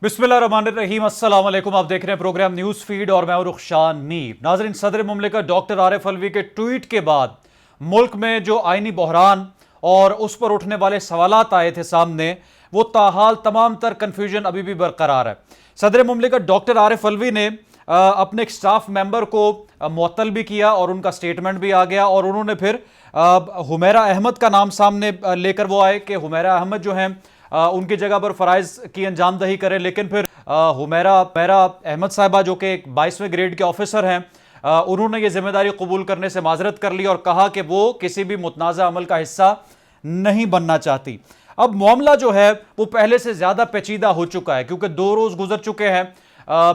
बिस्मिल्लाहिर्रहमानिर्रहीम, अस्सलाम वालेकुम। आप देख रहे हैं प्रोग्राम न्यूज फीड और मैं हूं रुखशान मीर। नाज़रीन, सदर मुमलिकत डॉक्टर आरिफ अलवी के ट्वीट के बाद मुल्क में जो आईनी बहरान और उस पर उठने वाले सवालात आए थे सामने, वो ताहाल तमाम तर कन्फ्यूजन अभी भी बरकरार है। सदर मुमलिकत डॉक्टर आरिफ अलवी ने अपने एक स्टाफ मेंबर को मुअत्तल भी किया और उनका स्टेटमेंट भी आ गया, और उन्होंने फिर हुमैरा अहमद का नाम सामने लेकर वो आए कि हुमैरा अहमद जो हैं उनकी जगह पर फ़राइज़ की अंजामदही करें। लेकिन फिर हुमैरा अहमद साहिबा जो कि एक 22वें ग्रेड के ऑफिसर हैं, उन्होंने ये जिम्मेदारी कबूल करने से माजरत कर ली और कहा कि वो किसी भी मुतनाज़ा अमल का हिस्सा नहीं बनना चाहती। अब मामला जो है वो पहले से ज़्यादा पेचीदा हो चुका है, क्योंकि 2 रोज़ गुजर चुके हैं।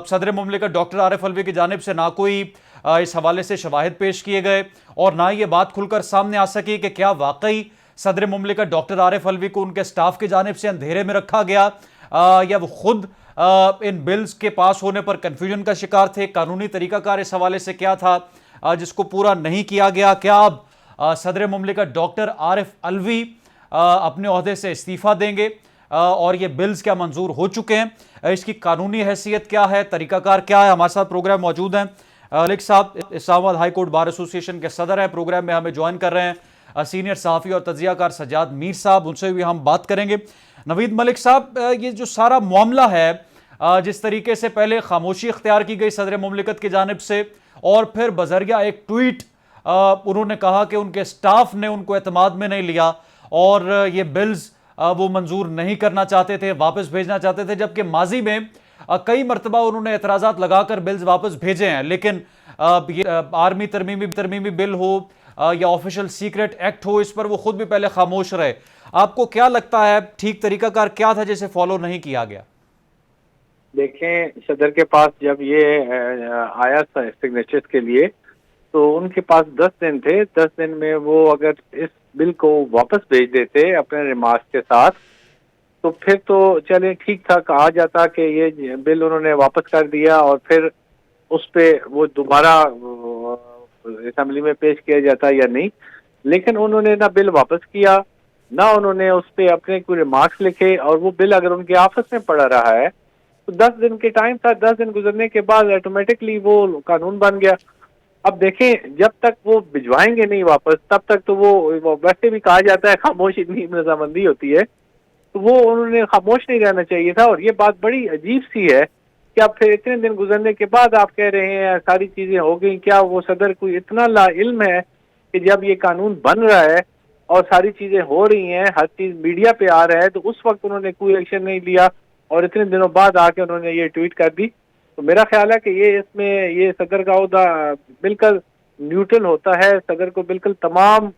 सदर मुमलिकत डॉक्टर आरिफ अलवी की जानिब से ना कोई इस हवाले से शवाहिद पेश किए गए और ना ये बात खुलकर सामने आ सकी कि क्या वाकई सदर मुमलिकत डॉक्टर आरिफ अलवी को उनके स्टाफ की जानिब से अंधेरे में रखा गया, या वो खुद इन बिल्स के पास होने पर कन्फ्यूजन का शिकार थे। कानूनी तरीकाकार इस हवाले से क्या था जिसको पूरा नहीं किया गया। क्या अब सदर मुमलिकत डॉक्टर आरिफ अलवी अपने ओहदे से इस्तीफ़ा देंगे, और ये बिल्स क्या मंजूर हो चुके हैं, इसकी कानूनी हैसियत क्या है, तरीकाकार क्या है। हमारे साथ प्रोग्राम मौजूद हैं मलिक साहब, Islamabad high court bar association के सदर हैं। प्रोग्राम में हमें ज्वाइन कर रहे हैं सीनियर सहाफ़ी और तज्ज़ियाकार सज्जाद मीर साहब, उनसे भी हम बात करेंगे। नवीद मलिक साहब, ये जो सारा मामला है, जिस तरीके से पहले खामोशी इख्तियार की गई सदर मुमलिकत की जानिब से, और फिर बजरिया एक ट्वीट उन्होंने कहा कि उनके स्टाफ ने उनको एतमाद में नहीं लिया और ये बिल्स वो मंजूर नहीं करना चाहते थे, वापस भेजना चाहते थे, जबकि माजी में कई मरतबा उन्होंने एतराज़ात लगाकर बिल्स वापस भेजे हैं। लेकिन ये आर्मी तरमीमी बिल हो या ऑफिशियल सीक्रेट एक्ट हो, इस पर वो खुद भी पहले खामोश रहे। आपको क्या लगता है ठीक तरीकाकार क्या था जिसे फॉलो नहीं किया गया? देखें, सदर के पास जब ये आया था सिग्नेचर्स के लिए, तो उनके पास 10 दिन थे। 10 दिन में वो अगर इस बिल को वापस भेज देते अपने रिमार्क्स के साथ, तो फिर तो चले ठीक था, कहा जाता कि ये बिल उन्होंने वापस कर दिया और फिर उस पे वो दोबारा असेंबली में पेश किया जाता या नहीं। लेकिन उन्होंने ना बिल वापस किया, ना उन्होंने उस पे अपने कोई रिमार्क्स लिखे, और वो बिल अगर उनके ऑफिस में पड़ा रहा है तो 10 दिन के टाइम था। 10 दिन गुजरने के बाद ऑटोमेटिकली वो कानून बन गया। अब देखें, जब तक वो भिजवाएंगे नहीं वापस, तब तक तो वो वैसे भी कहा जाता है खामोश इतनी रजामंदी होती है, तो वो उन्होंने खामोश नहीं रहना चाहिए था। और ये बात बड़ी अजीब सी है कि अब फिर इतने दिन गुजरने के बाद आप कह रहे हैं सारी चीजें हो गई। क्या वो सदर को इतना लाइल्म है कि जब ये कानून बन रहा है और सारी चीजें हो रही हैं, हर चीज मीडिया पे आ रहा है, तो उस वक्त उन्होंने कोई एक्शन नहीं लिया और इतने दिनों बाद आके उन्होंने ये ट्वीट कर दी? तो मेरा ख्याल है कि ये इसमें ये सदर का ओहदा बिल्कुल न्यूट्रल होता है। सदर को बिल्कुल तमाम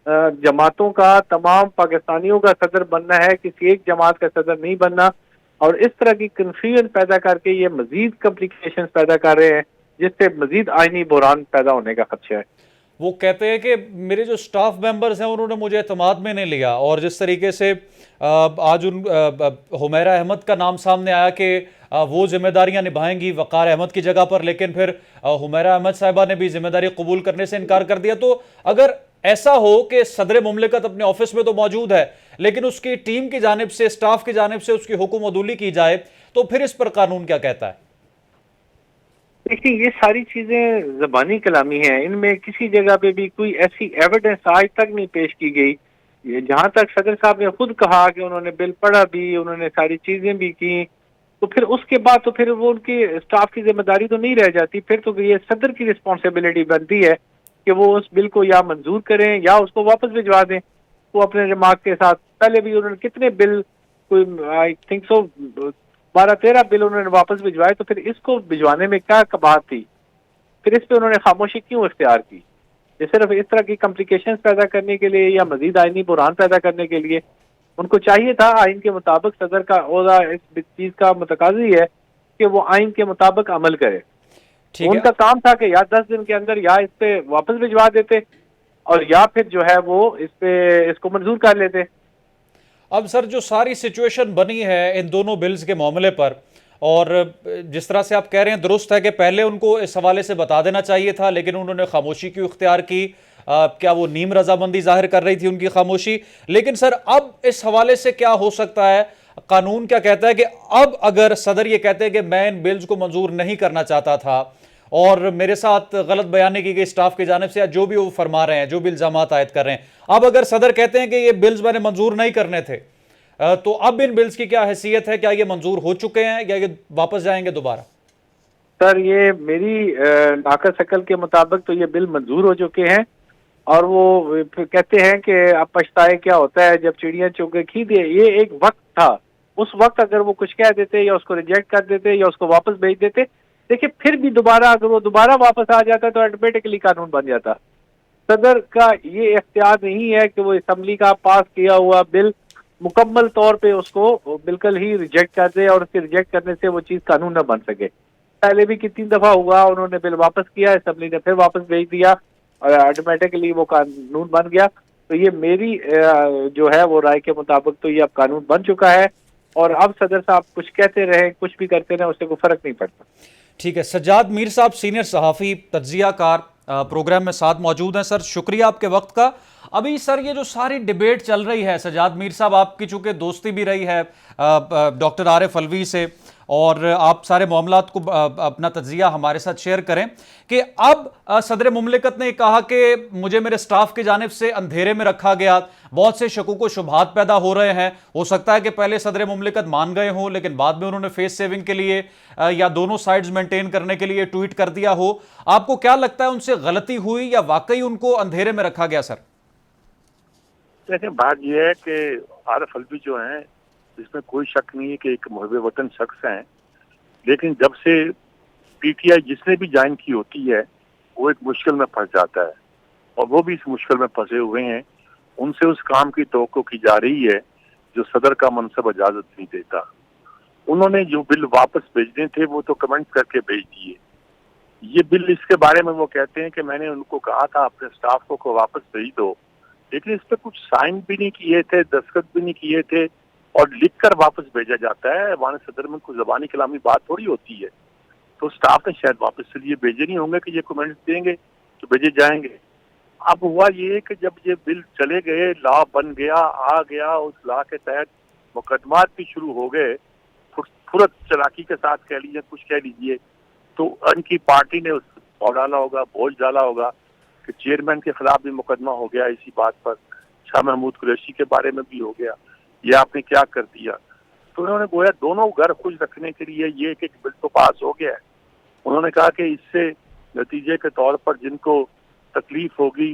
जमातों का, तमाम पाकिस्तानियों का सदर बनना है, किसी एक जमात का सदर नहीं बनना। और इस तरह की कंफ्यूजन पैदा करके ये मजीद कॉम्प्लिकेशंस पैदा कर रहे हैं, जिससे मजीद आईनी बहरान पैदा होने का खदशा है। वो कहते हैं कि मेरे जो स्टाफ मेंबर्स हैं उन्होंने मुझे एतमाद में नहीं लिया, और जिस तरीके से आज हुमैरा अहमद का नाम सामने आया कि वो जिम्मेदारियां निभाएंगी वकार अहमद की जगह पर, लेकिन फिर हुमैरा अहमद साहिबा ने भी जिम्मेदारी कबूल करने से इनकार कर दिया। तो अगर ऐसा हो कि सदर मुमलिकत अपने ऑफिस में तो मौजूद है, लेकिन उसकी टीम की जानिब से, स्टाफ की जानिब से उसकी हुक्म अदूली की जाए, तो फिर इस पर कानून क्या कहता है? देखिए, ये सारी चीजें ज़बानी कलामी हैं। इनमें किसी जगह पे भी कोई ऐसी एविडेंस आज तक नहीं पेश की गई। जहां तक सदर साहब ने खुद कहा कि उन्होंने बिल पढ़ा भी, उन्होंने सारी चीजें भी की, तो फिर उसके बाद तो फिर वो उनकी स्टाफ की जिम्मेदारी तो नहीं रह जाती। फिर तो ये सदर की रिस्पॉन्सिबिलिटी बनती है कि वो उस बिल को या मंजूर करें या उसको वापस भिजवा दें वो अपने रिमार्क के साथ। पहले भी उन्होंने कितने बिल, कोई आई थिंक सो 12-13 बिल उन्होंने वापस भिजवाए, तो फिर इसको भिजवाने में क्या कबात थी? फिर इस पे उन्होंने खामोशी क्यों इख्तियार की? ये सिर्फ इस तरह की कॉम्प्लिकेशंस पैदा करने के लिए या मजीद आईनी बुरहान पैदा करने के लिए? उनको चाहिए था आइन के मुताबिक, सदर का ओहदा इस चीज का मुतकाजी है कि वो आइन के मुताबिक अमल करे। उनका काम था कि या 10 दिन के अंदर या इस पे वापस भिजवा देते और या फिर जो है वो इसको मंजूर कर लेते। अब सर, जो सारी सिचुएशन बनी है इन दोनों बिल्स के मामले पर, और जिस तरह से आप कह रहे हैं दुरुस्त है कि पहले उनको इस हवाले से बता देना चाहिए था, लेकिन उन्होंने खामोशी क्यों इख्तियार की? क्या वो नीम रजामंदी जाहिर कर रही थी उनकी खामोशी? लेकिन सर, अब इस हवाले से क्या हो सकता है कानून क्या कहता है कि अब अगर सदर ये कहते हैं कि मैं इन बिल्स को मंजूर नहीं करना चाहता था और मेरे साथ गलत बयानी की गई स्टाफ की जानिब से, या जो भी वो फरमा रहे हैं, जो भी इल्जामात आयद कर रहे हैं, अब अगर सदर कहते हैं कि ये बिल्स मैंने मंजूर नहीं करने थे, तो अब इन बिल्स की क्या हैसियत है? क्या ये मंजूर हो चुके हैं या ये वापस जाएंगे दोबारा? सर, ये मेरी नाकस अकल के मुताबिक तो ये बिल मंजूर हो चुके हैं। और वो फिर कहते हैं कि अब पछताए क्या होता है जब चिड़िया चुग खी दे। ये एक वक्त था, उस वक्त अगर वो कुछ कह देते या उसको रिजेक्ट कर देते या उसको वापस भेज देते, देखिए फिर भी दोबारा अगर वो दोबारा वापस आ जाता तो ऑटोमेटिकली कानून बन जाता। सदर का ये इख्तियार नहीं है कि वो असम्बली का पास किया हुआ बिल मुकम्मल तौर पे उसको बिल्कुल ही रिजेक्ट कर दे और उसके रिजेक्ट करने से वो चीज कानून न बन सके। पहले भी कितनी दफा हुआ, उन्होंने बिल वापस किया, असम्बली ने फिर वापस भेज दिया और ऑटोमेटिकली वो कानून बन गया। तो ये मेरी जो है वो राय के मुताबिक तो ये अब कानून बन चुका है और अब सदर साहब कुछ कहते रहे, कुछ भी करते रहे, उससे कोई फर्क नहीं पड़ता। ठीक है, सज्जाद मीर साहब सीनियर सहाफ़ी तज्जियाकार प्रोग्राम में साथ मौजूद हैं। सर, शुक्रिया आपके वक्त का। अभी सर ये जो सारी डिबेट चल रही है, सज्जाद मीर साहब आपकी चूंकि दोस्ती भी रही है डॉक्टर आरिफ अलवी से, और आप सारे मामलात को अपना तज्जिया हमारे साथ शेयर करें कि अब सदर मुमलिकत ने कहा कि मुझे मेरे स्टाफ की जानिब से अंधेरे में रखा गया, बहुत से शकूक व शुबहात पैदा हो रहे हैं। हो सकता है कि पहले सदर मुमलिकत मान गए हों, लेकिन बाद में उन्होंने फेस सेविंग के लिए या दोनों साइड्स मेंटेन करने के लिए ट्वीट कर दिया हो। आपको क्या लगता है, उनसे गलती हुई या वाकई उनको अंधेरे में रखा गया? सर देखिए, बात यह है कि आरिफ अलवी जो हैं, इसमें कोई शक नहीं है कि एक मुहब्बे वतन शख्स हैं, लेकिन जब से पीटीआई जिसने भी ज्वाइन की होती है वो एक मुश्किल में फंस जाता है और वो भी इस मुश्किल में फंसे हुए हैं। उनसे उस काम की तवक्को की जा रही है जो सदर का मनसब इजाजत नहीं देता। उन्होंने जो बिल वापस भेजने थे वो तो कमेंट करके भेज दिए। ये बिल, इसके बारे में वो कहते हैं कि मैंने उनको कहा था अपने स्टाफ को वापस भेज दो, लेकिन इस पर कुछ साइन भी नहीं किए थे, दस्तखत भी नहीं किए थे और लिखकर वापस भेजा जाता है। वान सदर में कुछ जबानी कलामी बात थोड़ी होती है। तो स्टाफ ने शायद वापस से लिए भेजे नहीं होंगे कि ये कमेंट्स देंगे तो भेजे जाएंगे। अब हुआ ये कि जब ये बिल चले गए, लॉ बन गया, आ गया, उस लॉ के तहत मुकदमात भी शुरू हो गए, फुरत चलाकी के साथ कह लीजिए, कुछ कह लीजिए, तो उनकी पार्टी ने उस पर डाला होगा, बोझ डाला होगा कि चेयरमैन के खिलाफ भी मुकदमा हो गया इसी बात पर, शाह महमूद कुरैशी के बारे में भी हो गया, ये आपने क्या कर दिया। तो उन्होंने गोया दोनों घर खुश रखने के लिए ये एक बिल तो पास हो गया है। उन्होंने कहा कि इससे नतीजे के तौर पर जिनको तकलीफ होगी,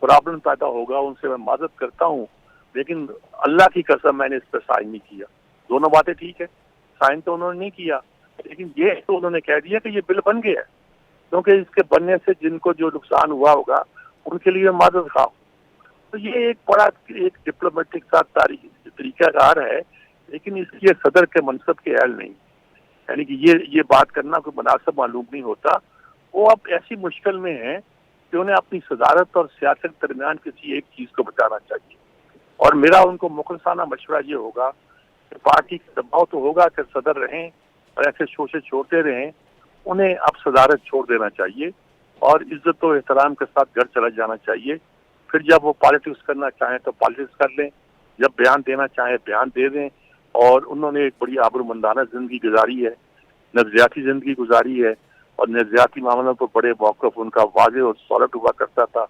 प्रॉब्लम पैदा होगा, उनसे मैं मदद करता हूँ, लेकिन अल्लाह की कसम मैंने इस पर साइन नहीं किया। दोनों बातें ठीक है, साइन तो उन्होंने नहीं किया, लेकिन ये तो उन्होंने कह दिया कि ये बिल बन गया है, क्योंकि इसके बनने से जिनको जो नुकसान हुआ होगा उनके लिए मदद खाओ। तो ये एक बड़ा एक डिप्लोमेटिक सा तरीकाकार है, लेकिन इसलिए सदर के मनसब के अहल नहीं, यानी कि ये बात करना कोई मुनासिब मालूम नहीं होता। वो अब ऐसी मुश्किल में है कि उन्हें अपनी सदारत और सियासत के दरमियान किसी एक चीज को बचाना चाहिए। और मेरा उनको मुखलसाना मशवरा ये होगा कि पार्टी का दबाव तो होगा कि सदर रहें और ऐसे शोषे छोड़ते रहें, उन्हें अब सदारत छोड़ देना चाहिए और इज्जत और एहतराम के साथ घर चला जाना चाहिए। फिर जब वो पॉलिटिक्स करना चाहें तो पॉलिटिक्स कर लें, जब बयान देना चाहें बयान दे दें। और उन्होंने एक बड़ी आबरूमंदाना जिंदगी गुजारी है, नफ्सियाती जिंदगी गुजारी है और नफ्सियाती मामलों पर बड़े मौक़िफ़ उनका वाज़ेह और सॉलिड हुआ करता था,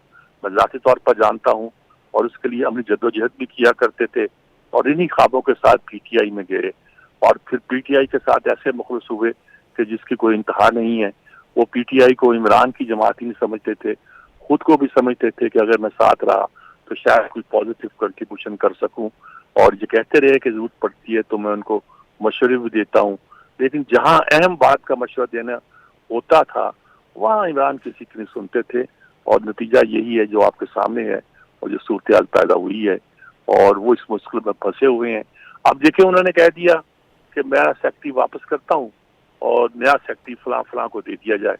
मैं ज़ाती तौर पर जानता हूँ, और उसके लिए अपनी जद्दोजहद भी किया करते थे और इन्हीं ख्वाबों के साथ पीटीआई में गए और फिर पीटीआई के साथ ऐसे मुखलिस हुए कि जिसकी कोई इंतहा नहीं है। वो पीटीआई को इमरान की जमात ही नहीं समझते थे, खुद को भी समझते थे कि अगर मैं साथ रहा तो शायद कोई पॉजिटिव कंट्रीब्यूशन कर सकूं, और ये कहते रहे कि जरूरत पड़ती है तो मैं उनको मशवरे भी देता हूं। लेकिन जहां अहम बात का मशवरा देना होता था वहां इमरान किसी की नहीं सुनते थे और नतीजा यही है जो आपके सामने है और जो सूरत हाल पैदा हुई है और वो इस मुश्किल में फंसे हुए हैं। अब देखिए, उन्होंने कह दिया कि मैं सेक्रेटरी वापस करता हूँ और नया सेक्रेटरी फलां फलां को दे दिया जाए।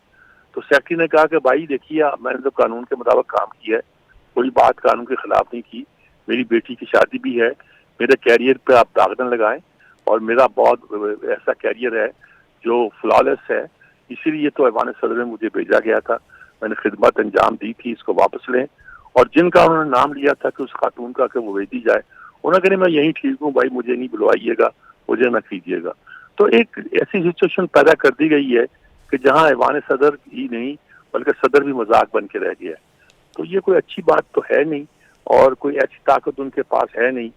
तो सेक्रेटरी ने कहा कि भाई देखिए, मैंने तो कानून के मुताबिक काम किया है, कोई बात कानून के खिलाफ नहीं की, मेरी बेटी की शादी भी है, मेरे कैरियर पे आप दाग न लगाएं और मेरा बहुत ऐसा कैरियर है जो फ्लॉलेस है, इसीलिए तो ऐवान सदर में मुझे भेजा गया था, मैंने खिदमत अंजाम दी थी, इसको वापस लें। और जिनका उन्होंने नाम लिया था कि उस खातून का कि वो भेज दी जाए, उन्होंने कहा मैं यहीं ठीक हूँ भाई, मुझे नहीं बुलवाइएगा, मुझे ना कीजिएगा। तो एक ऐसी सिचुएशन पैदा कर दी गई है कि जहाँ ऐवान सदर ही नहीं बल्कि सदर भी मजाक बन के रह गया है। तो ये कोई अच्छी बात तो है नहीं, और कोई ऐसी ताकत उनके पास है नहीं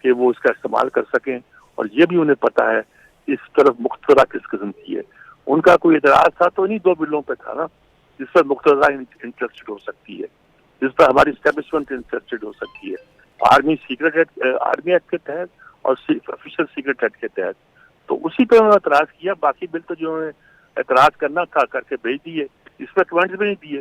कि वो इसका इस्तेमाल कर सकें। और ये भी उन्हें पता है इस तरफ मुख्तरा किस किस्म की है। उनका कोई इतराज था तो इन्हीं 2 बिलों पे था ना, जिस पर मुख्तरा इंटरेस्टेड हो सकती है, जिस पर हमारी एस्टेब्लिशमेंट इंटरेस्टेड हो सकती है, आर्मी एक्ट के तहत और ऑफिशियल सीक्रेट एक्ट के तहत। तो उसी पे उन्होंने एतराज किया। बाकी बिल तो जो उन्होंने एतराज करना था करके भेज दिए, इसमें कमेंट्स भी नहीं दिए।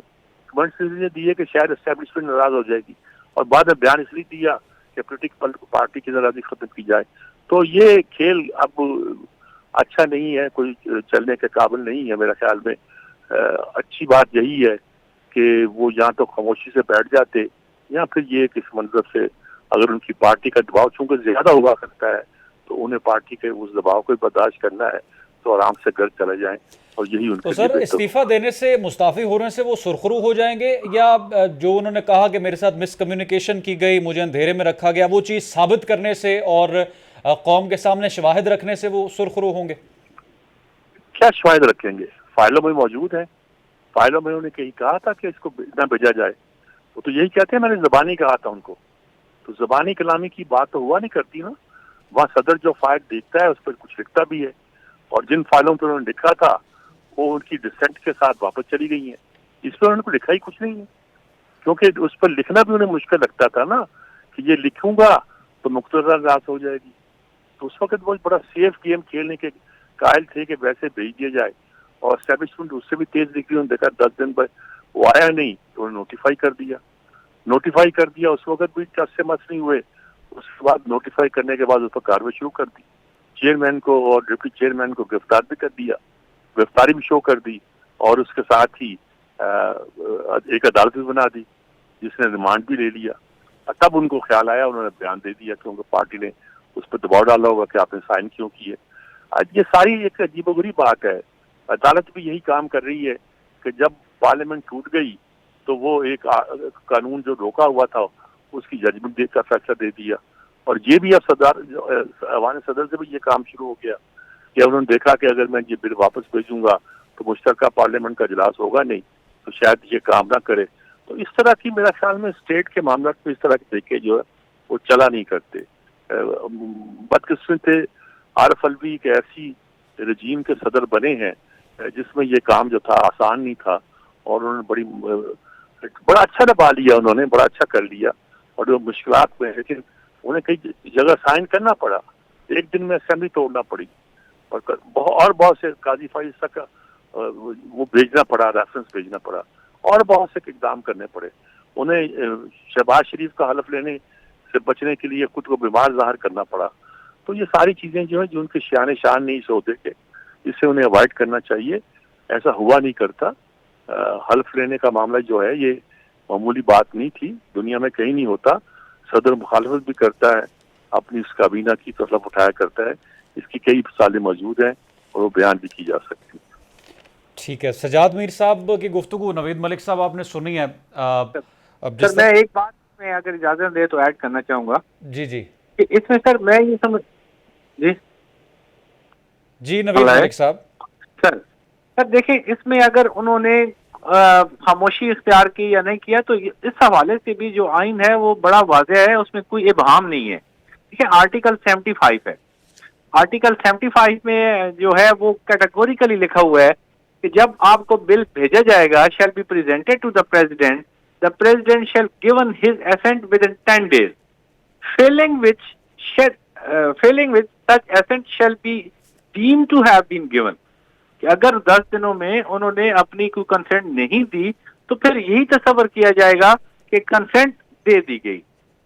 कमेंट्स इसलिए दिए कि शायद एस्टेब्लिशमेंट नाराज हो जाएगी, और बाद में बयान इसलिए दिया कि पोलिटिकल पार्टी की नाराजगी खत्म की जाए। तो ये खेल अब अच्छा नहीं है, कोई चलने के काबिल नहीं है मेरे ख्याल में। अच्छी बात यही है कि वो यहाँ तो खामोशी से बैठ जाते, या फिर ये किस मंजर से अगर उनकी पार्टी का दबाव चूंकि ज्यादा हुआ करता है तो उन्हें पार्टी के उस दबाव को बर्दाश्त करना है, तो आराम से घर चले जाएं। और यही उनके तो सर इस्तीफा देने से, मुस्ताफी होने से वो सुरखरू हो जाएंगे, या जो उन्होंने कहा कि मेरे साथ मिसकम्युनिकेशन की गई, मुझे अंधेरे में रखा गया, वो चीज साबित करने से और कौम के सामने शवाहिद रखने से वो सुरखरू होंगे? क्या शवाहिद रखेंगे? फाइलों में मौजूद है। फाइलों में उन्होंने कहीं कहा था कि इसको ना भेजा जाए, वो तो यही कहते हैं मैंने ज़बानी कहा था उनको। तो ज़बानी कलामी की बात तो हुआ नहीं करती ना। वहाँ सदर जो फाइल देखता है उस पर कुछ लिखता भी है, और जिन फाइलों पर उन्होंने लिखा था वो उनकी डिसेंट के साथ वापस चली गई हैं। इस पर उन्होंने लिखा ही कुछ नहीं है, क्योंकि उस पर लिखना भी उन्हें मुश्किल लगता था ना कि ये लिखूंगा तो मुख्तसर रास हो जाएगी। तो उस वक्त वो बड़ा सेफ गेम खेलने के कायल थे कि वैसे भेज दिया जाए, और एस्टेब्लिशमेंट उससे भी तेज निकली। उन्होंने देखा 10 दिन पर वो आया नहीं तो उन्होंने नोटिफाई कर दिया। उस वक्त भी टस से मस नहीं हुए। उसके बाद नोटिफाई करने के बाद उस पर कार्रवाई शुरू कर दी। चेयरमैन को और डिप्टी चेयरमैन को गिरफ्तार भी कर दिया, गिरफ्तारी भी शो कर दी, और उसके साथ ही एक अदालत भी बना दी जिसने रिमांड भी ले लिया। तब उनको ख्याल आया, उन्होंने बयान दे दिया, क्योंकि पार्टी ने उस पर दबाव डाला होगा कि आपने साइन क्यों किए। आज ये सारी एक अजीबोगरीब बात है। अदालत भी यही काम कर रही है कि जब पार्लियामेंट टूट गई तो वो एक कानून जो रोका हुआ था उसकी जजमेंट का फैसला दे दिया। और ये भी अब ऐवान सदर से भी ये काम शुरू हो गया कि उन्होंने देखा कि अगर मैं ये बिल वापस भेजूंगा तो मुश्तरका पार्लियामेंट का इजलास होगा नहीं, तो शायद ये काम ना करे। तो इस तरह की मेरा ख्याल में स्टेट के मामला में इस तरह के तरीके जो है वो चला नहीं करते। बदकिस्मत थे आरिफ अलवी एक ऐसी रजीम के सदर बने हैं जिसमें ये काम जो था आसान नहीं था, और उन्होंने बड़ा अच्छा दबा लिया, उन्होंने बड़ा अच्छा कर लिया। और जो मुश्किलात में है, लेकिन उन्हें कई जगह साइन करना पड़ा, एक दिन में असेंबली तोड़ना पड़ी, और बहुत से काजी फाइज तक वो भेजना पड़ा, रेफरेंस भेजना पड़ा, और बहुत से इकदाम करने पड़े। उन्हें शहबाज शरीफ का हलफ लेने से बचने के लिए खुद को बीमार जाहिर करना पड़ा। तो ये सारी चीजें जो है जो उनके शान शान नहीं सोते के, इससे उन्हें अवॉइड करना चाहिए। ऐसा हुआ नहीं करता। हल्फ लेने का मामला जो है ये मामूली बात नहीं थी, दुनिया में कहीं नहीं होता। सदर मुखालफत भी करता है, अपनी इस काबीना की तसल्लुफ उठाया करता है। इसकी कई मिसालें मौजूद हैं और वो बयान भी की जा सकती है। ठीक है, सजाद मीर साहब की गुफ्तगू नवीद मलिक साहब आपने सुनी है। सर मैं एक बात में अगर इजाजत दे तो ऐड करना चाहूंगा। जी जी कि इसमें सर मैं ये समझ जी नवीद मलिक साहब। सर देखिए, इसमें अगर उन्होंने खामोशी इख्तियार की या नहीं किया तो इस हवाले से भी जो आइन है वो बड़ा वाज़ेह है, उसमें कोई इबहाम नहीं है। देखिए आर्टिकल 75 है। आर्टिकल 75 में जो है वो कैटेगोरिकली लिखा हुआ है कि जब आपको बिल भेजा जाएगा, shall be presented to the president shall given his assent within 10 days, failing which such assent shall be deemed to have been given। कि अगर 10 दिनों में उन्होंने अपनी कोई कंसेंट नहीं दी तो फिर यही तस्वर किया जाएगा कि कंसेंट दे दी गई।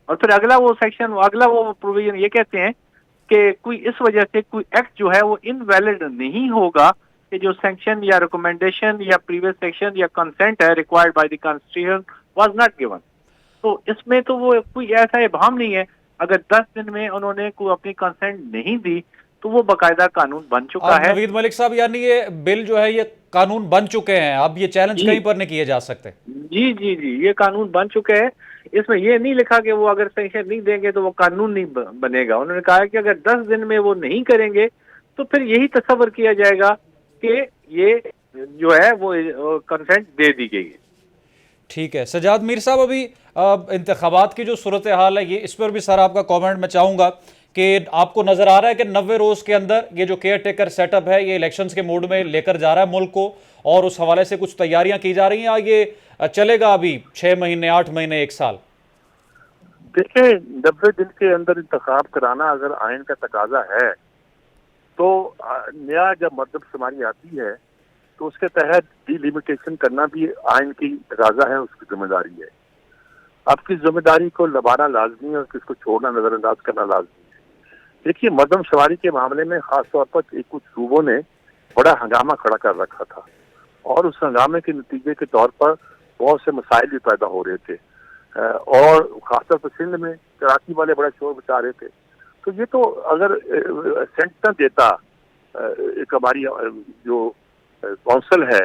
और फिर अगला वो प्रोविजन ये कहते हैं कि कोई इस वजह से कोई एक्ट जो है वो इनवैलिड नहीं होगा कि जो सैंक्शन या रिकमेंडेशन या प्रीवियस सेक्शन या कंसेंट है required by the constitution was not given. तो इसमें तो वो कोई ऐसा इबहाम नहीं है। अगर 10 दिन में उन्होंने कोई अपनी कंसेंट नहीं दी तो वो बाकायदा कानून बन चुका है। नवीद मलिक साहब, यानी ये बिल जो है ये कानून बन चुके हैं, अब ये चैलेंज कहीं पर नहीं किए जा सकते। जी, ये कानून बन चुके हैं। इसमें ये नहीं लिखा कि वो अगर सेंक्शन नहीं देंगे तो वो कानून नहीं बनेगा। उन्होंने कहा है कि अगर 10 दिन में वो नहीं करेंगे तो फिर यही तस्वर किया जाएगा कि ये जो है वो कंसेंट दे दी गई है। ठीक है सजाद मीर साहब, अभी इंतखाबात की जो सूरत हाल है, ये इस पर भी सर आपका कमेंट मैं चाहूंगा कि आपको नजर आ रहा है कि 90 रोज के अंदर ये जो केयर टेकर सेटअप है ये इलेक्शंस के मूड में लेकर जा रहा है मुल्क को, और उस हवाले से कुछ तैयारियां की जा रही हैं, या ये चलेगा अभी 6 महीने 8 महीने 1 साल? देखिए 90 दिन के अंदर इंतखाब कराना अगर आइन का तकाजा है तो नया जब मर्दमशुमारी आती है तो उसके तहत डिलिमिटेशन करना भी आइन की तकाजा है, उसकी जिम्मेदारी है। आपकी जिम्मेदारी को लबाना लाजमी है और किसको छोड़ना नजरअंदाज करना लाजमी है। देखिए मर्दमशुमारी के मामले में खास तौर पर कुछ सूबों ने बड़ा हंगामा खड़ा कर रखा था और उस हंगामे के नतीजे के तौर पर बहुत से मसाइल भी पैदा हो रहे थे और खासतौर पर सिंध में कराची वाले बड़ा शोर बचा रहे थे। तो ये तो अगर सेंटर देता एक हमारी जो काउंसिल है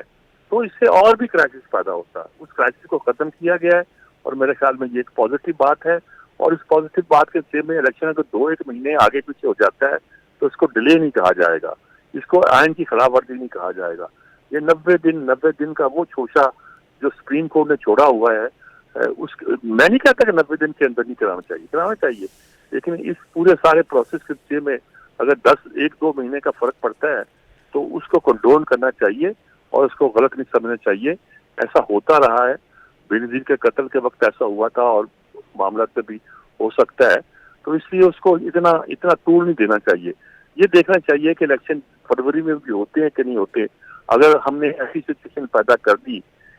तो इससे और भी क्राइसिस पैदा होता। उस क्राइसिस को खत्म किया गया है और मेरे ख्याल में ये एक पॉजिटिव बात है। और इस पॉजिटिव बात के से में इलेक्शन अगर 2-1 महीने आगे पीछे हो जाता है तो इसको डिले नहीं कहा जाएगा, इसको आइन की खिलाफवर्जी नहीं कहा जाएगा। ये 90 दिन का वो छोशा जो सुप्रीम कोर्ट ने छोड़ा हुआ है उस मैं नहीं कहता कि 90 दिन के अंदर नहीं कराना चाहिए, लेकिन इस पूरे सारे प्रोसेस के विषय में अगर 1-2 महीने का फर्क पड़ता है तो उसको कंडोन करना चाहिए और उसको गलत नहीं समझना चाहिए। ऐसा होता रहा है, बेनजीर के कत्ल के वक्त ऐसा हुआ था और मामला से भी हो सकता है, तो इसलिए उसको इतना टूल नहीं देना चाहिए। ये देखना चाहिए कि इलेक्शन फरवरी में भी होते हैं कि नहीं होते। अगर हमने ऐसी सिचुएशन पैदा कर दी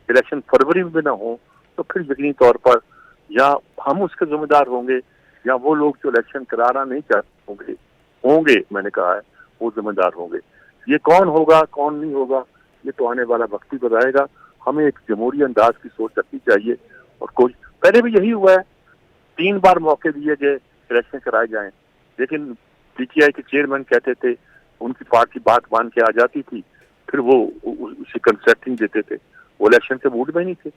इलेक्शन फरवरी में ना हो तो फिर यकीनी तौर पर या हम उसके जिम्मेदार होंगे या वो लोग जो इलेक्शन कराना नहीं चाहते होंगे मैंने कहा है वो जिम्मेदार होंगे। ये कौन होगा कौन नहीं होगा ये तो आने वाला वक्त ही बताएगा। हमें एक जमहूरी अंदाज की सोच रखनी चाहिए और कोई पहले भी यही हुआ है, 3 बार मौके दिए गए इलेक्शन कराए जाएं, लेकिन पीटीआई के चेयरमैन कहते थे उनकी पार्टी बात मान के आ जाती थी, फिर वो उसे कंसेंटिंग देते थे, वो इलेक्शन के मूड में नहीं थे।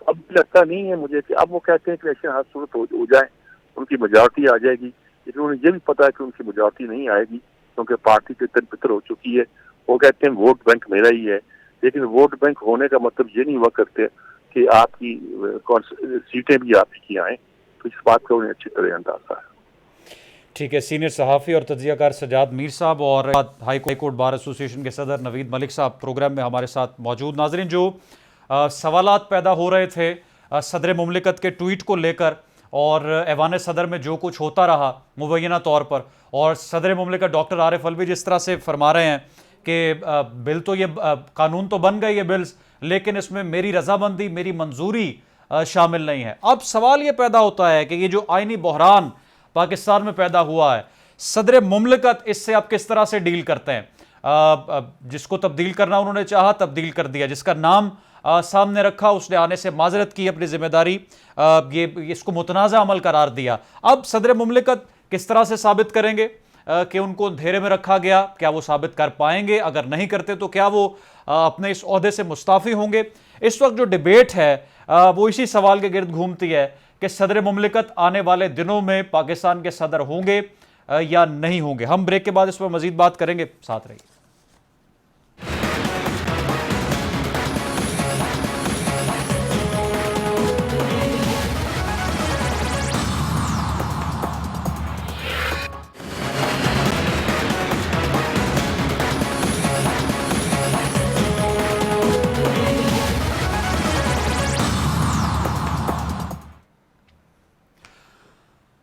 अब भी लगता नहीं है मुझे कि अब वो कहते हैं कि इलेक्शन हर सूरत हो जाए, उनकी मेजॉरिटी आ जाएगी, लेकिन उन्हें ये भी पता है कि उनकी मेजॉरिटी नहीं आएगी क्योंकि पार्टी के तितर बितर हो चुकी है। वो कहते हैं वोट बैंक मेरा ही है, लेकिन वोट बैंक होने का मतलब ये नहीं हुआ करते कि आपकी सीटें भी आप ही की आए, तो इस बात का उन्हें अच्छी तरह अंदाजा है। ठीक है, सीनियर सहाफ़ी और तज्ज़ियाकार सजाद मीर साहब और हाई कोर्ट बार एसोसिएशन के सदर नवीद मलिक साहब प्रोग्राम में हमारे साथ मौजूद। नाज़रीन, जो सवालात पैदा हो रहे थे सदर मुमलिकत के ट्वीट को लेकर और ऐवान सदर में जो कुछ होता रहा मुबैना तौर पर, और सदर मुमलिकत डॉक्टर आरिफ अलवी जिस तरह से फरमा रहे हैं कि बिल तो ये कानून तो बन गए ये बिल्स, लेकिन इसमें मेरी रजामंदी मेरी मंजूरी शामिल नहीं है। अब सवाल ये पैदा होता है कि ये जो आइनी बहरान पाकिस्तान में पैदा हुआ है, सदर मुमलिकत इससे आप किस तरह से डील करते हैं? जिसको तब्दील करना उन्होंने चाहा तब्दील कर दिया, जिसका नाम सामने रखा उसने आने से माजरत की, अपनी जिम्मेदारी ये इसको मुतनाज़ा अमल करार दिया। अब सदर मुमलिकत किस तरह से साबित करेंगे कि उनको अंधेरे में रखा गया? क्या वो साबित कर पाएंगे? अगर नहीं करते तो क्या वो अपने इस ओहदे से मुस्ताफ़ी होंगे? इस वक्त जो डिबेट है वो इसी सवाल के गिर्द घूमती है कि सदर मुमलिकत आने वाले दिनों में पाकिस्तान के सदर होंगे या नहीं होंगे। हम ब्रेक के बाद इस पर मजीद बात करेंगे, साथ रहिए।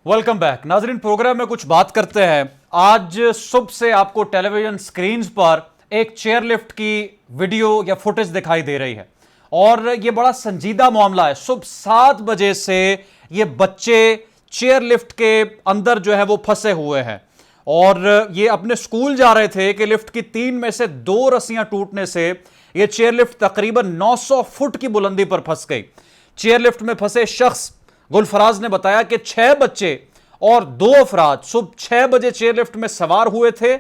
Welcome back. नाजरीन, प्रोग्राम में कुछ बात करते हैं। आज सुबह से आपको टेलीविजन स्क्रीन पर एक चेयरलिफ्ट की वीडियो या फुटेज दिखाई दे रही है और यह बड़ा संजीदा मामला है। सुबह 7 बजे से ये बच्चे चेयरलिफ्ट के अंदर जो है वो फंसे हुए हैं और ये अपने स्कूल जा रहे थे कि लिफ्ट की 3 में से 2 रस्सियां टूटने से ये चेयरलिफ्ट तकरीबन 900 फुट की बुलंदी पर फंस गई। चेयरलिफ्ट में फंसे शख्स गुलफराज ने बताया कि 6 बच्चे और 2 अफराद सुबह 6 बजे चेयरलिफ्ट में सवार हुए थे।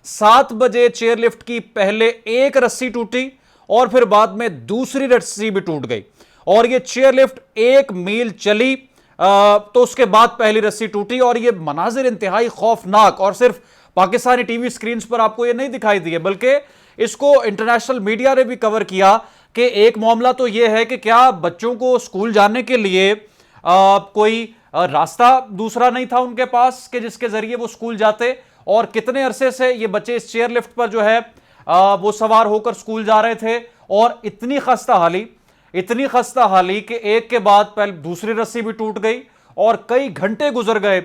7 बजे चेयरलिफ्ट की पहले एक रस्सी टूटी और फिर बाद में दूसरी रस्सी भी टूट गई और यह चेयरलिफ्ट 1 मील चली तो उसके बाद पहली रस्सी टूटी और ये मनाजिर इंतहाई खौफनाक, और सिर्फ पाकिस्तानी टीवी स्क्रीन पर आपको ये नहीं दिखाई दिए बल्कि इसको इंटरनेशनल मीडिया ने भी कवर किया कि एक मामला तो यह है कि क्या बच्चों को स्कूल जाने के लिए कोई रास्ता दूसरा नहीं था उनके पास कि जिसके जरिए वो स्कूल जाते, और कितने अरसे से ये बच्चे इस चेयर लिफ्ट पर जो है वो सवार होकर स्कूल जा रहे थे, और इतनी खस्ता हाली कि एक के बाद पहले दूसरी रस्सी भी टूट गई और कई घंटे गुजर गए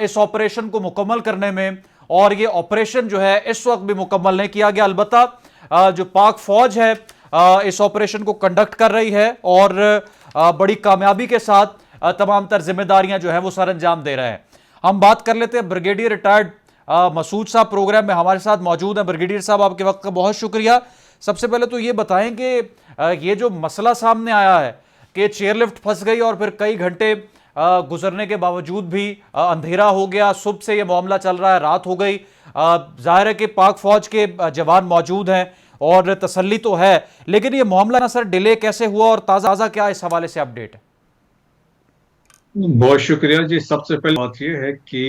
इस ऑपरेशन को मुकम्मल करने में, और ये ऑपरेशन जो है इस वक्त भी मुकम्मल नहीं किया गया। अलबत्ता जो पाक फौज है इस ऑपरेशन को कंडक्ट कर रही है और बड़ी कामयाबी के साथ तमाम तर जिम्मेदारियां जो है वो सर अंजाम दे रहे हैं। हम बात कर लेते हैं ब्रिगेडियर रिटायर्ड मसूद साहब प्रोग्राम में हमारे साथ मौजूद हैं। ब्रिगेडियर साहब, आपके वक्त का बहुत शुक्रिया। सबसे पहले तो ये बताएं कि ये जो मसला सामने आया है कि चेयरलिफ्ट फंस गई और फिर कई घंटे गुजरने के बावजूद भी अंधेरा हो गया, सुबह से ये मामला चल रहा है, रात हो गई। जाहिर है कि पाक फौज के जवान मौजूद हैं और तसल्ली तो है, लेकिन ये मामला ना सर डिले कैसे हुआ और ताज़ा क्या इस हवाले से अपडेट है? बहुत शुक्रिया जी। सबसे पहले बात यह है कि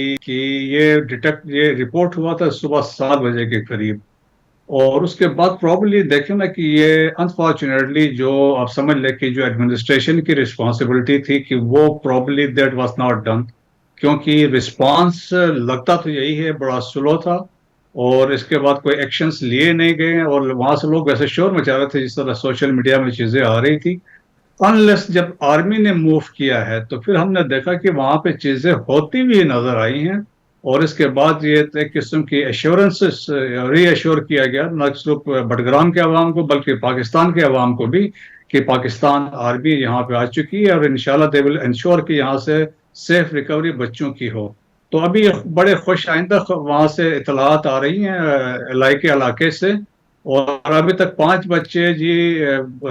ये रिपोर्ट हुआ था सुबह 7 बजे के करीब, और उसके बाद प्रॉब्ली देखें ना कि ये अनफॉर्चुनेटली जो आप समझ लें कि जो एडमिनिस्ट्रेशन की रिस्पॉन्सिबिलिटी थी कि वो probably that was not done, क्योंकि रिस्पांस लगता तो यही है बड़ा स्लो था और इसके बाद कोई एक्शंस लिए नहीं गए, और वहां से लोग वैसे शोर मचा रहे थे जिस तरह सोशल मीडिया में चीजें आ रही थी। अनलेस जब आर्मी ने मूव किया है तो फिर हमने देखा कि वहां पे चीजें होती हुई नजर आई हैं, और इसके बाद ये एक किस्म की एश्योरेंसेस रीअश्योर किया गया न सिर्फ बडग्राम के अवाम को बल्कि पाकिस्तान के अवाम को भी कि पाकिस्तान आर्मी यहाँ पे आ चुकी है और इंशाल्लाह दे विल इंश्योर कि यहाँ से सेफ रिकवरी बच्चों की हो। तो अभी बड़े खुश आइंदा वहां से इतलात आ रही हैं इलाके से, और अभी तक 5 बच्चे जी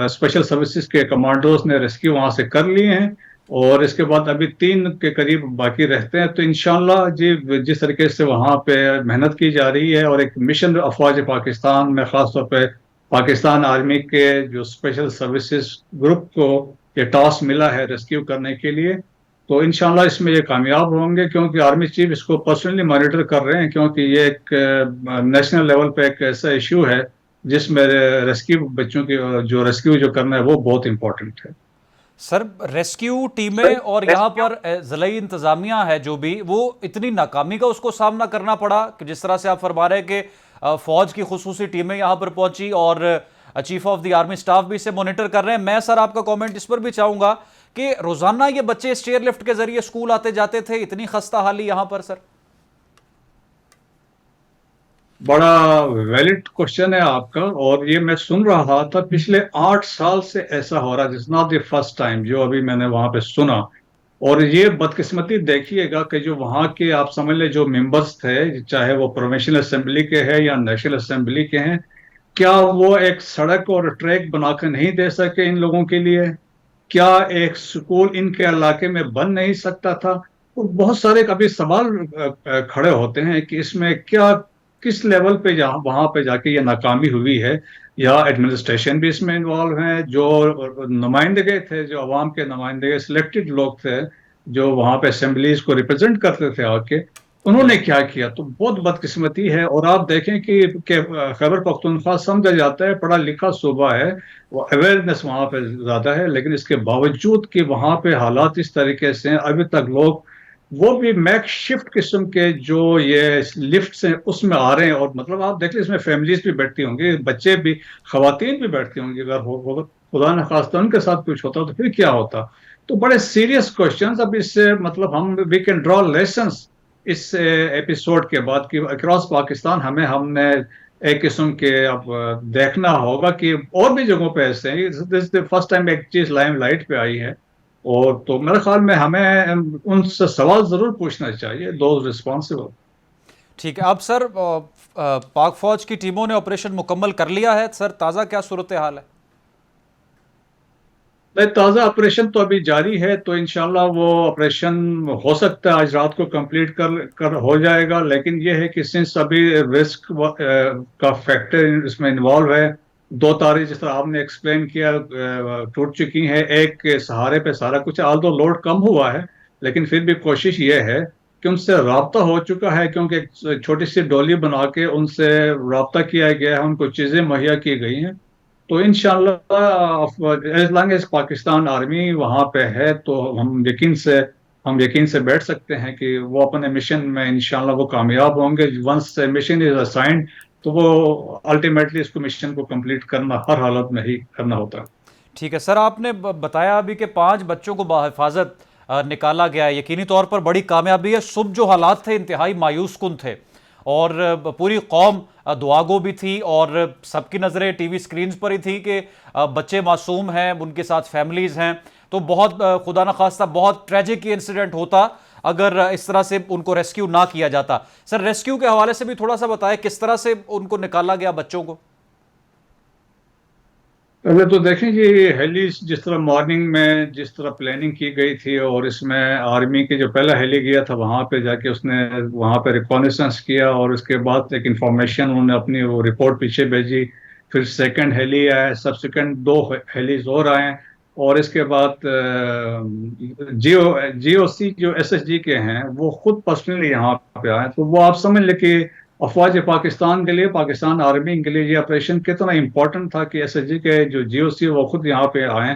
स्पेशल सर्विसेज के कमांडोज ने रेस्क्यू वहां से कर लिए हैं, और इसके बाद अभी 3 के करीब बाकी रहते हैं। तो इंशाल्लाह जी जिस तरीके से वहां पे मेहनत की जा रही है और एक मिशन अफवाज पाकिस्तान में खासतौर पे पाकिस्तान आर्मी के जो स्पेशल सर्विसेज ग्रुप को ये टास्क मिला है रेस्क्यू करने के लिए, तो इंशाल्लाह इसमें ये कामयाब होंगे, क्योंकि आर्मी चीफ इसको पर्सनली मॉनिटर कर रहे हैं, क्योंकि ये एक नेशनल लेवल पे एक ऐसा इशू है जिसमें रेस्क्यू बच्चों की जो रेस्क्यू करना है वो बहुत इंपॉर्टेंट है। सर रेस्क्यू टीमें और यहाँ पर ज़िलाई इंतजामिया है जो भी, वो इतनी नाकामी का उसको सामना करना पड़ा कि जिस तरह से आप फरमा रहे हैं कि फौज की खुसूसी टीमें यहाँ पर पहुंची और chief of the army staff भी इसे मॉनिटर कर रहे हैं। मैं सर आपका कमेंट इस पर भी चाहूंगा कि रोजाना ये बच्चे इस चेयर लिफ्ट के जरिए स्कूल आते जाते थे, इतनी खस्ता हाली यहाँ पर सर? बड़ा वैलिड क्वेश्चन है आपका, और ये मैं सुन रहा था पिछले 8 साल से ऐसा हो रहा है। This not the first time जो अभी मैंने वहां पे सुना। और ये बदकिस्मती देखिएगा कि जो वहां के आप समझ ले जो मेंबर्स थे, चाहे वो प्रोविंशियल असेंबली के हैं या नेशनल असेंबली के हैं, क्या वो एक सड़क और ट्रैक बनाकर नहीं दे सके इन लोगों के लिए? क्या एक स्कूल इनके इलाके में बन नहीं सकता था? और बहुत सारे कभी सवाल खड़े होते हैं कि इसमें क्या किस लेवल पे वहां पे जाके ये नाकामी हुई है, या एडमिनिस्ट्रेशन भी इसमें इन्वॉल्व है, जो नुमाइंदे थे, जो अवाम के नुमाइंदे सिलेक्टेड लोग थे जो वहां पे असेंबलीज को रिप्रेजेंट करते थे आके, उन्होंने क्या किया? तो बहुत बदकिस्मती है। और आप देखें कि खैबर पख्तूनख्वा समझा जाता है पढ़ा लिखा सूबा है, वो अवेयरनेस वहां पे ज्यादा है, लेकिन इसके बावजूद कि वहां पे हालात इस तरीके से अभी तक लोग वो भी मैक शिफ्ट किस्म के जो ये लिफ्ट हैं उसमें आ रहे हैं। और मतलब आप देख लें इसमें फैमिलीज भी बैठती होंगी, बच्चे भी, खवातीन भी बैठती होंगी। अगर खुदा न खास्ता उनके साथ कुछ होता तो फिर क्या होता? तो बड़े सीरियस क्वेश्चंस। अब इससे मतलब हम वी कैन ड्रॉ लेसन्स इस एपिसोड के बाद कि अक्रॉस पाकिस्तान हमने एक किस्म के अब देखना होगा कि और भी जगहों पे ऐसे हैं। दिस द फर्स्ट टाइम एक चीज लाइमलाइट पे आई है, और तो मेरे ख्याल में हमें उनसे सवाल जरूर पूछना चाहिए, दोज रिस्पॉन्सिबल। ठीक है। अब सर पाक फौज की टीमों ने ऑपरेशन मुकम्मल कर लिया है सर, ताज़ा क्या सूरत हाल है? ताज़ा ऑपरेशन तो अभी जारी है, तो इंशाल्लाह वो ऑपरेशन हो सकता है आज रात को कंप्लीट कर हो जाएगा। लेकिन ये है कि सिंस अभी रिस्क का फैक्टर इसमें इन्वॉल्व है, दो तारें जिस तरह आपने एक्सप्लेन किया टूट चुकी हैं, एक के सहारे पे सारा कुछ, आल दो लोड कम हुआ है, लेकिन फिर भी कोशिश ये है कि उनसे राब्ता हो चुका है, क्योंकि एक छोटी सी डोली बना के उनसे राब्ता किया गया है, उनको चीज़ें मुहैया की गई हैं। तो इंशाल्लाह as long as Pakistan army वहाँ पे है तो हम यकीन से बैठ सकते हैं कि वो अपने मिशन में इंशाल्लाह वो कामयाब होंगे। वंस मिशन इज असाइंड तो वो अल्टीमेटली इसको मिशन को कंप्लीट करना हर हालत में ही करना होता है। ठीक है सर, आपने बताया अभी कि 5 बच्चों को बाहिफाजत निकाला गया है, यकीनी तौर पर बड़ी कामयाबी है। सुबह जो हालात थे इंतहाई मायूस कुन थे और पूरी कौम दुआगो भी थी और सबकी नज़रें टीवी स्क्रीन्स पर ही थी कि बच्चे मासूम हैं, उनके साथ फैमिलीज़ हैं। तो बहुत खुदा न खास्ता बहुत ट्रेजिक इंसिडेंट होता अगर इस तरह से उनको रेस्क्यू ना किया जाता। सर, रेस्क्यू के हवाले से भी थोड़ा सा बताएं, किस तरह से उनको निकाला गया बच्चों को? पहले तो देखें कि हेली जिस तरह मॉर्निंग में जिस तरह प्लानिंग की गई थी, और इसमें आर्मी के जो पहला हेली गया था वहां पे जाके उसने वहां पे रिकॉनेसेंस किया, और उसके बाद एक इंफॉर्मेशन उन्होंने अपनी वो रिपोर्ट पीछे भेजी। फिर सेकंड हेली आया, सब्सिक्वेंट दो हेलीज और आए, और इसके बाद जीओसी जो एसएसजी के हैं वो खुद पर्सनली यहाँ पे आए। तो वो आप समझ लें कि अफवाज पाकिस्तान के लिए, पाकिस्तान आर्मी के लिए ये ऑपरेशन कितना इंपॉर्टेंट था कि एसएसजी के जो जीओसी वो खुद यहाँ पे आए।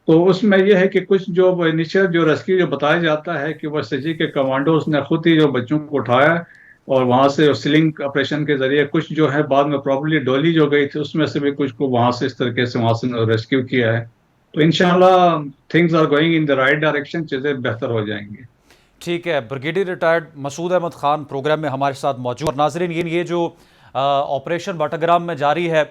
तो उसमें यह है कि कुछ जो इनिशियल जो रेस्क्यू जो बताया जाता है कि वो एसएसजी के कमांडोज ने खुद ही जो बच्चों को उठाया और वहां से स्लिंग ऑपरेशन के जरिए, कुछ जो है बाद में प्रॉब्लली डोली जो गई थी उसमें से भी कुछ को वहां से इस तरीके से वहां से रेस्क्यू किया है। तो इंशाल्लाह things are going in the right direction, चीजें बेहतर हो जाएंगी। ठीक है, brigadier retired Masood Ahmed Khan program में हमारे साथ मौजूद। नाजरीन, ये जो ऑपरेशन बटाग्राम में जारी है,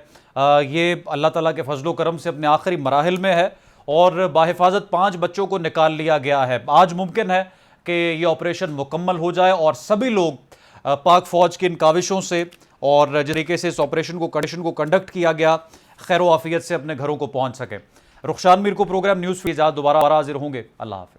ये अल्लाह ताला के फजलो करम से अपने आखिरी मराहिल में है और बाहिफाजत 5 बच्चों को निकाल लिया गया है। आज मुमकिन है कि ये ऑपरेशन मुकम्मल हो जाए और सभी लोग पाक फौज की इन काविशों से और जिस तरीके से इस ऑपरेशन को कंडक्ट किया गया, खैर आफियत से अपने घरों को पहुंच सके। रुखशान मीर को प्रोग्राम न्यूज़ फीड दोबारा हाजिर होंगे। अल्लाह हाफिज़।